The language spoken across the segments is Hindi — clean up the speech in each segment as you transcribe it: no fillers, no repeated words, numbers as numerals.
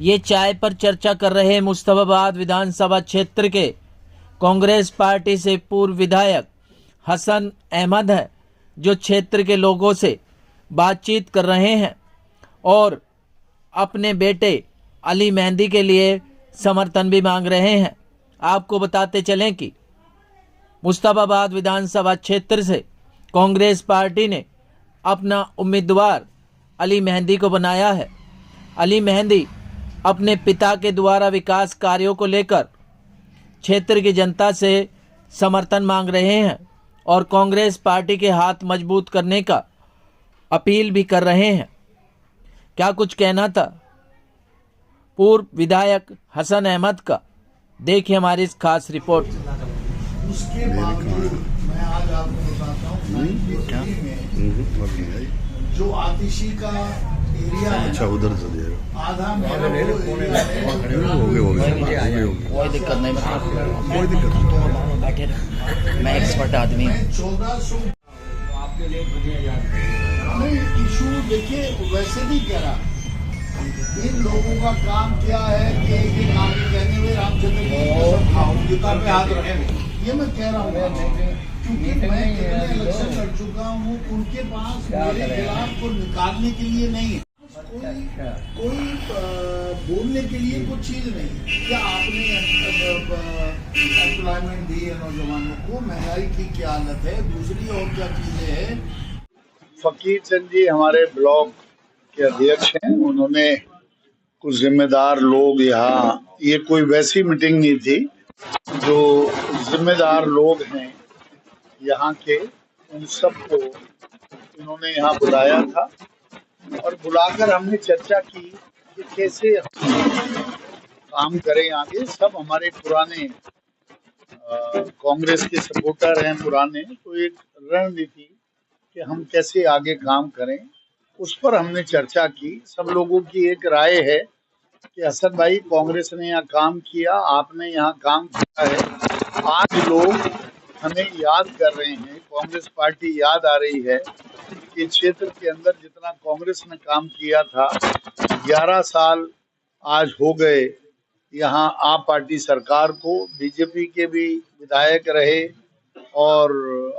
ये चाय पर चर्चा कर रहे मुस्तफाबाद विधानसभा क्षेत्र के कांग्रेस पार्टी से पूर्व विधायक हसन अहमद है, जो क्षेत्र के लोगों से बातचीत कर रहे हैं और अपने बेटे अली मेहंदी के लिए समर्थन भी मांग रहे हैं। आपको बताते चलें कि मुस्तफाबाद विधानसभा क्षेत्र से कांग्रेस पार्टी ने अपना उम्मीदवार अली मेहंदी को बनाया है। अली मेहंदी अपने पिता के द्वारा विकास कार्यों को लेकर क्षेत्र की जनता से समर्थन मांग रहे हैं और कांग्रेस पार्टी के हाथ मजबूत करने का अपील भी कर रहे हैं। क्या कुछ कहना था पूर्व विधायक हसन अहमद का, देखिए हमारी इस खास रिपोर्ट। उसके बावजूद मैं आज आपको बताता हूँ जो आतिशी का एरिया है, अच्छा उधर से दे आधा कोई दिक्कत नहीं, कोई दिक्कत नहीं, बैठे रहो, मैं एक्सपर्ट आदमी हूँ। 1400 नहीं इशू देखिए, वैसे भी कह रहा इन लोगों का काम क्या है कि एक आगे कहने में रामचंद्र की कसम खाओ, गीता पे हाथ रखेंगे, ये मैं कह रहा हूँ क्योंकि मैं कितने इलेक्शन लड़ चुका हूँ, उनके पास मेरे खिलाफ को निकालने के लिए नहीं है, कोई बोलने के लिए कुछ चीज नहीं है। क्या आपने एम्प्लॉयमेंट दी है नौजवानों को, महंगाई की क्या हालत है, दूसरी और क्या चीजें हैं। फकीर चंद जी हमारे ब्लॉक के अध्यक्ष हैं, उन्होंने कुछ जिम्मेदार लोग यहाँ, ये कोई वैसी मीटिंग नहीं थी, जो जिम्मेदार लोग हैं यहाँ के उन सबको उन्होंने यहाँ बुलाया था और बुलाकर हमने चर्चा की कि कैसे काम करें आगे। सब हमारे पुराने कांग्रेस के सपोर्टर हैं पुराने, तो एक रणनीति कि हम कैसे आगे काम करें उस पर हमने चर्चा की। सब लोगों की एक राय है कि हसन भाई, कांग्रेस ने यहाँ काम किया, आपने यहाँ काम किया है, आज लोग हमें याद कर रहे हैं, कांग्रेस पार्टी याद आ रही है कि क्षेत्र के अंदर जितना कांग्रेस ने काम किया था, 11 साल आज हो गए यहाँ आप पार्टी सरकार को। बीजेपी के भी विधायक रहे और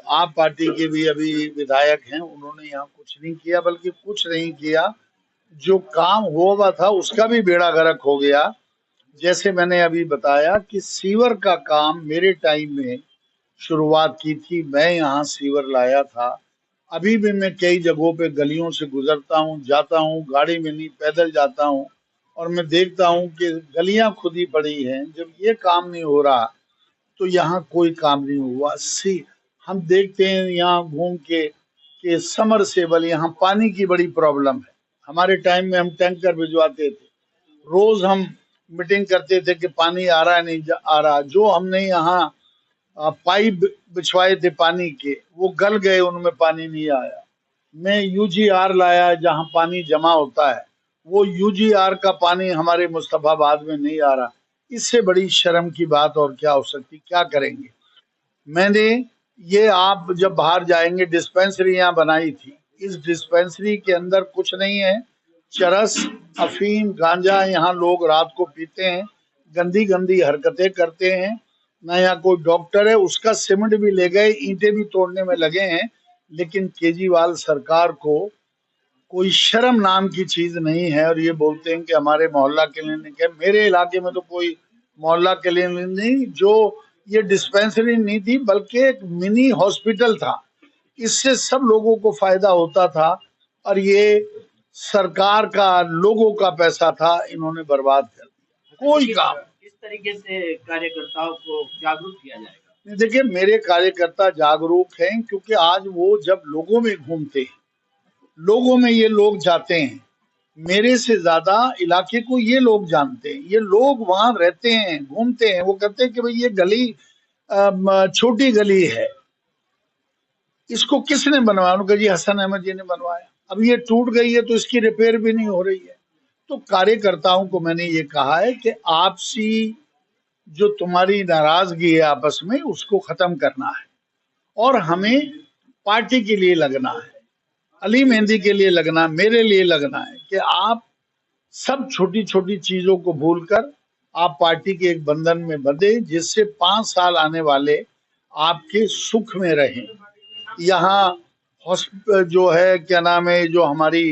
आप पार्टी के भी अभी विधायक हैं, उन्होंने यहाँ कुछ नहीं किया, बल्कि कुछ नहीं किया, जो काम हुआ था उसका भी बेड़ा गर्क हो गया। जैसे मैंने अभी बताया कि सीवर का काम मेरे टाइम में शुरुआत की थी, मैं यहाँ सीवर लाया था। अभी भी मैं कई जगहों पे गलियों से गुजरता हूँ, जाता हूँ, गाड़ी में नहीं पैदल जाता हूँ और मैं देखता हूँ कि गलियां खुदी पड़ी हैं। जब ये काम नहीं हो रहा तो यहाँ कोई काम नहीं हुआ। हम देखते हैं यहाँ घूम के कि समरसेबल, यहाँ पानी की बड़ी प्रॉब्लम है। हमारे टाइम में हम टैंकर भिजवाते थे, रोज हम मीटिंग करते थे कि पानी आ रहा है नहीं आ रहा। जो हमने यहाँ पाइप बिछवाए थे पानी के, वो गल गए, उनमें पानी नहीं आया। मैं यूजीआर लाया जहाँ पानी जमा होता है, वो यूजीआर का पानी हमारे मुस्तफाबाद में नहीं आ रहा। इससे बड़ी शर्म की बात और क्या हो सकती, क्या करेंगे। मैंने ये, आप जब बाहर जाएंगे, डिस्पेंसरी यहाँ बनाई थी, इस डिस्पेंसरी के अंदर कुछ नहीं है, चरस, अफीम, गांजा यहाँ लोग रात को पीते हैं, गंदी गंदी हरकतें करते हैं। ना यहाँ कोई डॉक्टर है, उसका सीमेंट भी ले गए, ईंटें भी तोड़ने में लगे हैं। लेकिन केजरीवाल सरकार को कोई शर्म नाम की चीज नहीं है और ये बोलते हैं कि हमारे मोहल्ला क्लिनिक है। मेरे इलाके में तो कोई मोहल्ला क्लिनिक नहीं, जो ये डिस्पेंसरी नहीं थी बल्कि एक मिनी हॉस्पिटल था। इससे सब लोगों को फायदा होता था और ये सरकार का, लोगों का पैसा था, इन्होंने बर्बाद कर दिया। कोई काम। किस तरीके से कार्यकर्ताओं को जागरूक किया जाएगा? देखिए, मेरे कार्यकर्ता जागरूक हैं क्योंकि आज वो जब लोगों में घूमते हैं, लोगों में ये लोग जाते हैं, मेरे से ज्यादा इलाके को ये लोग जानते हैं। ये लोग वहां रहते हैं, घूमते हैं, वो कहते हैं कि भाई ये गली छोटी गली है, इसको किसने बनवाया? उन्होंने कहा जी हसन अहमद जी ने बनवाया। अब ये टूट गई है तो इसकी रिपेयर भी नहीं हो रही है। तो कार्यकर्ताओं को मैंने ये कहा है कि आपसी जो तुम्हारी नाराजगी है आपस में, उसको खत्म करना है और हमें पार्टी के लिए लगना है, अली मेहंदी के लिए लगना, मेरे लिए लगना है कि आप सब छोटी छोटी चीजों को भूलकर आप पार्टी के एक बंधन में बंधे, जिससे 5 साल आने वाले आपके सुख में रहें। यहाँ जो है क्या नाम है, जो हमारी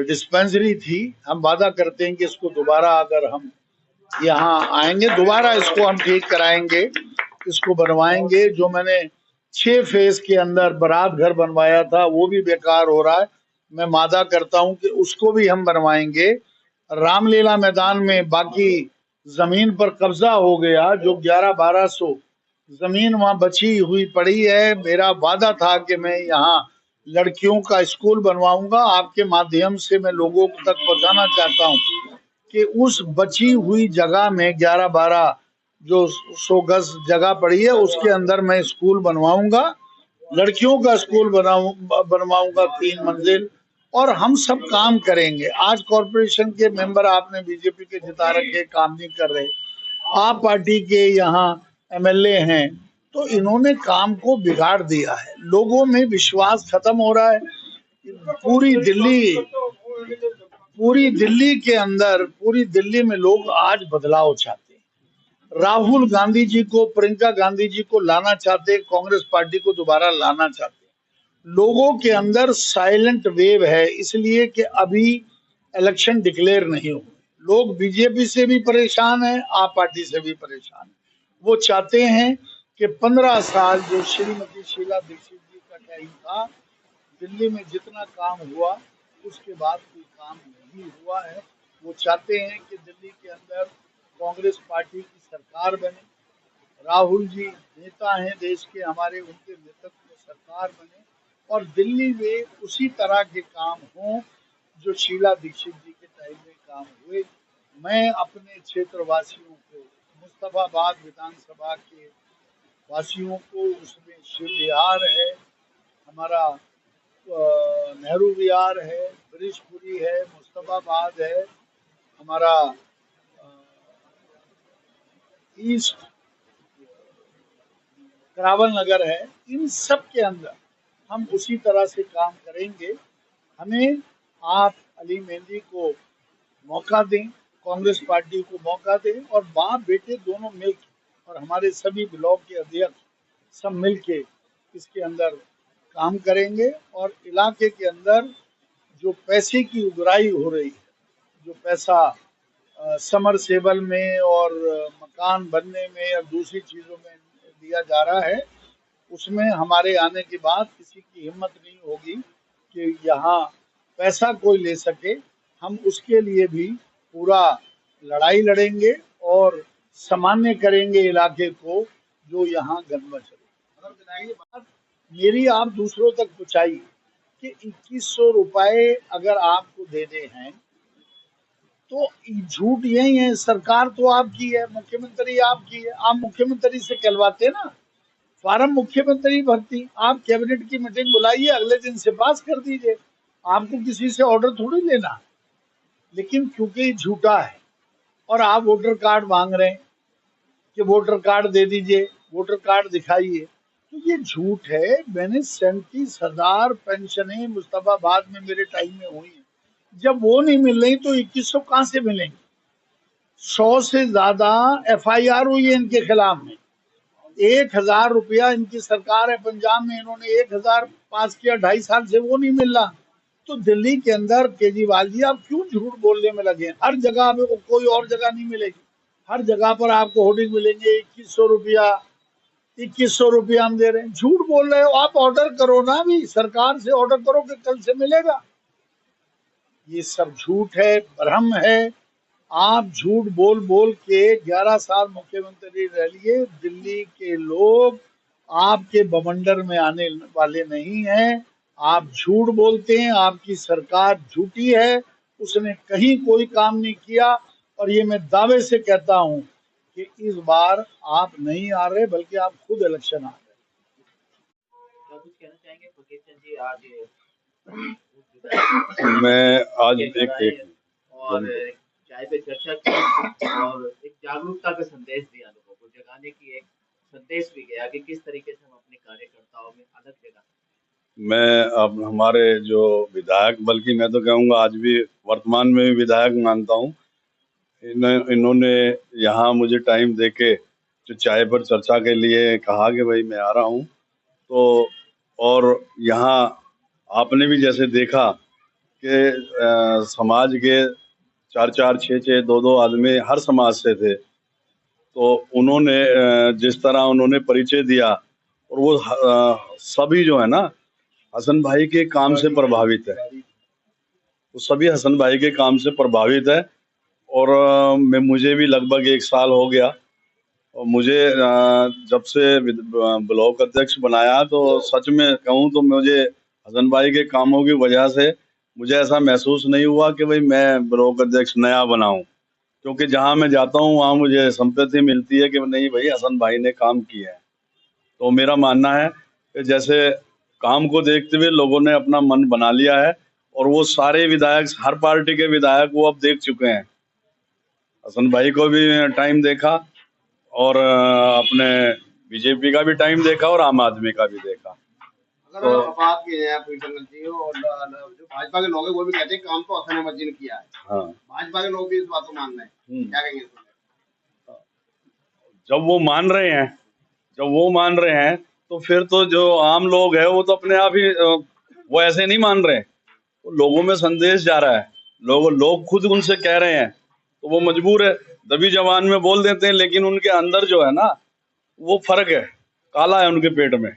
डिस्पेंसरी थी, हम वादा करते हैं कि इसको दोबारा अगर हम यहाँ आएंगे दोबारा इसको हम ठीक कराएंगे, इसको बनवाएंगे। जो मैंने 6 फेज के अंदर बारात घर बनवाया था वो भी बेकार हो रहा है, मैं वादा करता हूं कि उसको भी हम बनवाएंगे। रामलीला मैदान में बाकी जमीन पर कब्जा हो गया, जो 11-1200 जमीन वहां बची हुई पड़ी है। मेरा वादा था कि मैं यहाँ लड़कियों का स्कूल बनवाऊंगा। आपके माध्यम से मैं लोगों तक पहुंचाना चाहता हूं कि उस बची हुई जगह में 11-12 जो 100 गज जगह पड़ी है उसके अंदर मैं स्कूल बनवाऊंगा, लड़कियों का स्कूल बनवाऊंगा 3 मंजिल, और हम सब काम करेंगे। आज कॉरपोरेशन के मेंबर आपने बीजेपी के जिता रखे, काम नहीं कर रहे। आप पार्टी के यहाँ एमएलए हैं, तो इन्होंने काम को बिगाड़ दिया है। लोगों में विश्वास खत्म हो रहा है। पूरी दिल्ली में लोग आज बदलाव चाहते हैं। राहुल गांधी जी को, प्रियंका गांधी जी को लाना चाहते हैं, कांग्रेस पार्टी को दोबारा लाना चाहते हैं। लोगों के अंदर साइलेंट वेव है, इसलिए कि अभी इलेक्शन डिक्लेयर नहीं हुए। लोग बीजेपी से भी परेशान हैं, आप पार्टी से भी परेशान हैं। वो चाहते हैं कि 15 साल जो श्रीमती शीला दीक्षित जी का टाइम था, दिल्ली में जितना काम हुआ उसके बाद कोई काम नहीं हुआ है। वो चाहते हैं कि दिल्ली के अंदर कांग्रेस पार्टी की सरकार बने, राहुल जी नेता हैं देश के हमारे, उनके नेतृत्व में सरकार बने और दिल्ली में उसी तरह के काम हों जो शीला दीक्षित जी के टाइम में काम हुए। मैं अपने क्षेत्र वासियों को, मुस्तफाबाद विधानसभा के वासियों को, उसमें शिव विहार है, हमारा नेहरू विहार है, ब्रिजपुरी है, मुस्तफाबाद है, हमारा ईस्ट करावल नगर है, इन सब के अंदर हम उसी तरह से काम करेंगे। हमें आप अली मेहंदी को मौका दें, कांग्रेस पार्टी को मौका दें और बाप बेटे दोनों मिलकर और हमारे सभी ब्लॉक के अध्यक्ष सब मिलके इसके अंदर काम करेंगे। और इलाके के अंदर जो पैसे की उगराही हो रही है, जो पैसा समरसेबल में और मकान बनने में और दूसरी चीजों में दिया जा रहा है, उसमें हमारे आने के बाद किसी की हिम्मत नहीं होगी कि यहाँ पैसा कोई ले सके। हम उसके लिए भी पूरा लड़ाई लड़ेंगे और सामान्य करेंगे इलाके को, जो यहाँ गंदम चले। बात मेरी आप दूसरों तक पहुँचाइए कि 2100 रुपए अगर आपको देने हैं तो झूठ यही है। सरकार तो आपकी है, मुख्यमंत्री आपकी है, आप मुख्यमंत्री से कहलवाते ना, फार्म मुख्यमंत्री भरती, आप कैबिनेट की मीटिंग बुलाइए, अगले दिन से पास कर दीजिए, आपको किसी से ऑर्डर थोड़ी लेना। लेकिन क्योंकि झूठा है और आप वोटर कार्ड मांग रहे हैं कि वोटर कार्ड दे दीजिए, वोटर कार्ड दिखाइए, तो ये झूठ है। मैंने 37,000 पेंशनें मुस्तफाबाद में मेरे टाइम में हुई हैं, जब वो नहीं मिल रही तो 2100 कहां से मिलेंगे। 100 से ज्यादा FIR हुई है इनके खिलाफ में। 1000 रुपया इनकी सरकार है पंजाब में, इन्होंने 1000 पास किया, 2.5 साल से वो नहीं मिल रहा। तो दिल्ली के अंदर केजरीवाल जी आप क्यों झूठ बोलने में लगे? हर जगह पे कोई और जगह नहीं मिलेगी, हर जगह पर आपको होर्डिंग मिलेंगे 2100 रुपया, 2100 रुपया हम दे रहे हैं। झूठ बोल रहे हो आप, ऑर्डर करो ना, भी सरकार से ऑर्डर करो कि कल से मिलेगा। ये सब झूठ है, भ्रम है। आप झूठ बोल बोल के 11 साल मुख्यमंत्री रह लिए। दिल्ली के लोग आपके बवंडर में आने वाले नहीं हैं। आप झूठ बोलते हैं, आपकी सरकार झूठी है, उसने कहीं कोई काम नहीं किया। और ये मैं दावे से कहता हूं कि इस बार आप नहीं आ रहे, बल्कि आप खुद इलेक्शन आ रहे। क्या कुछ कहना चाहेंगे फकीर चंद जी? आज मैं आज एक और चाय पे चर्चा की और एक जागरूकता का संदेश दिया, लोगों को जगाने की एक संदेश भी गया कि किस तरीके से हम अपने कार्यकर्ताओं में अलग जगह। मैं अब हमारे जो विधायक, बल्कि मैं तो कहूँगा आज भी वर्तमान में भी विधायक मानता हूँ। इन्होंने यहाँ मुझे टाइम देके जो चाय पर चर्चा के लिए कहा कि भाई मैं आ रहा हूँ, तो और यहाँ आपने भी जैसे देखा कि समाज के 4-4, 6-6, 2-2 आदमी हर समाज से थे, तो उन्होंने जिस तरह उन्होंने परिचय दिया, और वो सभी जो है ना हसन भाई के काम से प्रभावित है, वो सभी हसन भाई के काम से प्रभावित है। और मुझे भी लगभग 1 साल हो गया, और मुझे जब से ब्लॉक अध्यक्ष बनाया, तो सच में कहूँ तो मुझे हसन भाई के कामों की वजह से मुझे ऐसा महसूस नहीं हुआ कि भाई मैं ब्लॉक अध्यक्ष नया बनाऊं, क्योंकि जहां मैं जाता हूं वहां मुझे संपत्ति मिलती है कि नहीं भाई हसन भाई ने काम किया है। तो मेरा मानना है कि जैसे काम को देखते हुए लोगों ने अपना मन बना लिया है, और वो सारे विधायक, हर पार्टी के विधायक वो अब देख चुके हैं। हसन भाई को भी टाइम देखा, और अपने बीजेपी का भी टाइम देखा, और आम आदमी का भी देखा। अगर बात की जाए प्रीतम जी, और जो भाजपा के लोग हैं वो भी कहते हैं काम तो हसन अहमद जी ने किया है। हाँ, भाजपा के लोग भी इस बात को मान रहे हैं, क्या कहेंगे? जब वो मान रहे हैं तो फिर तो जो आम लोग है वो तो अपने आप ही वो ऐसे नहीं मान रहे, वो लोगों में संदेश जा रहा है, लोग खुद उनसे कह रहे हैं, तो वो मजबूर है, दबी जबान में बोल देते हैं, लेकिन उनके अंदर जो है ना वो फर्क है, काला है उनके पेट में।